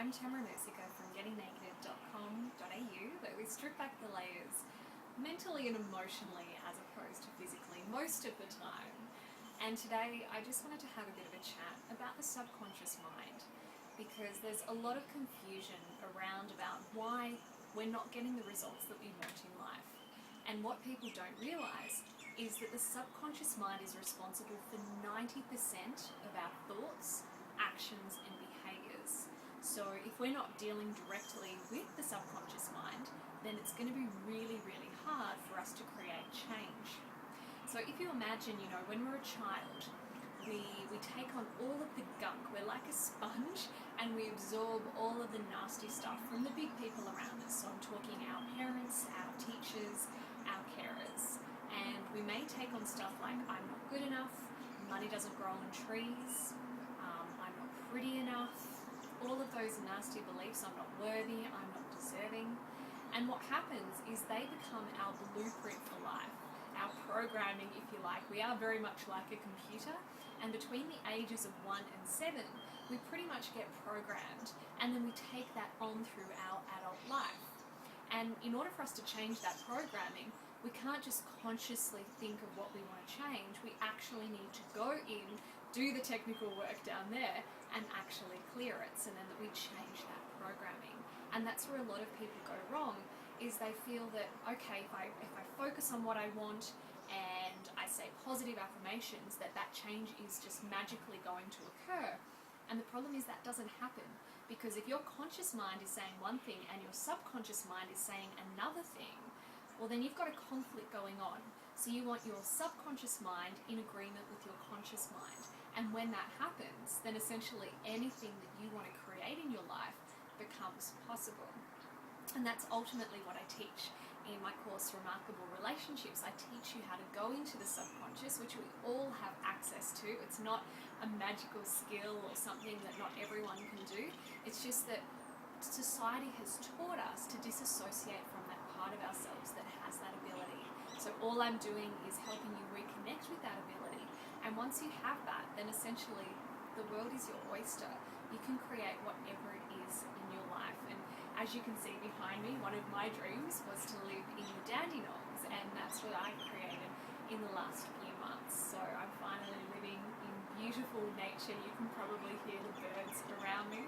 I'm Tamra Mercieca from gettingnegative.com.au, where we strip back the layers mentally and emotionally as opposed to physically most of the time. And today I just wanted to have a bit of a chat about the subconscious mind, because there's a lot of confusion around about why we're not getting the results that we want in life. And what people don't realise is that the subconscious mind is responsible for 90% of our thoughts, actions and behaviours. So if we're not dealing directly with the subconscious mind, then it's going to be really, really hard for us to create change. So if you imagine, when we're a child, we take on all of the gunk. We're like a sponge and we absorb all of the nasty stuff from the big people around us. So I'm talking our parents, our teachers, our carers. And we may take on stuff like, I'm not good enough, money doesn't grow on trees, I'm not pretty enough, all of those nasty beliefs, I'm not worthy, I'm not deserving. And what happens is they become our blueprint for life, our programming, if you like. We are very much like a computer, and between the ages of 1 and 7, we pretty much get programmed, and then we take that on through our adult life. And in order for us to change that programming, we can't just consciously think of what we want to change. We actually need to go in, do the technical work down there, and actually clear it, so then that we change that programming. And that's where a lot of people go wrong, is they feel that, okay, if I focus on what I want and I say positive affirmations, that change is just magically going to occur. And the problem is that doesn't happen, because if your conscious mind is saying one thing and your subconscious mind is saying another thing, well then you've got a conflict going on. So you want your subconscious mind in agreement with your conscious mind. And when that happens, then essentially anything that you want to create in your life becomes possible. And that's ultimately what I teach in my course, Remarkable Relationships. I teach you how to go into the subconscious, which we all have access to. It's not a magical skill or something that not everyone can do. It's just that society has taught us to disassociate from that part of ourselves that has that ability. So all I'm doing is helping you reconnect with that ability. And once you have that, then essentially the world is your oyster. You can create whatever it is in your life. And as you can see behind me, one of my dreams was to live in the Dandenongs, and that's what I've created in the last few months. So I'm finally living in beautiful nature. You can probably hear the birds around me.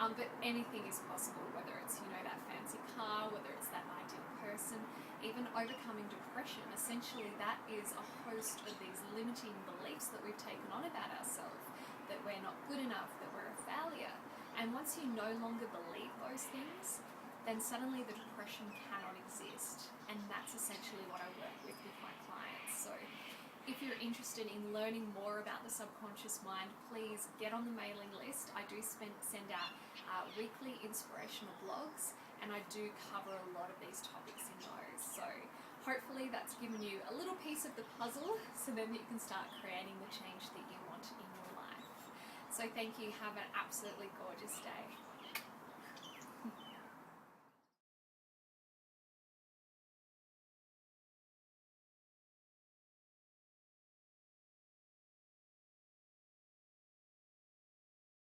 But anything is possible, whether it's, that fancy car, whether it's that ideal person, even overcoming depression. Essentially, that is a host of these limiting beliefs that we've taken on about ourselves, that we're not good enough, that we're a failure. And once you no longer believe those things, then suddenly the depression cannot exist. And that's essentially what I work with my clients. So if you're interested in learning more about the subconscious mind, please get on the mailing list. I do send out weekly inspirational blogs, and I do cover a lot of these topics in those. So hopefully that's given you a little piece of the puzzle, so then you can start creating the change that you want in your life. So thank you. Have an absolutely gorgeous day.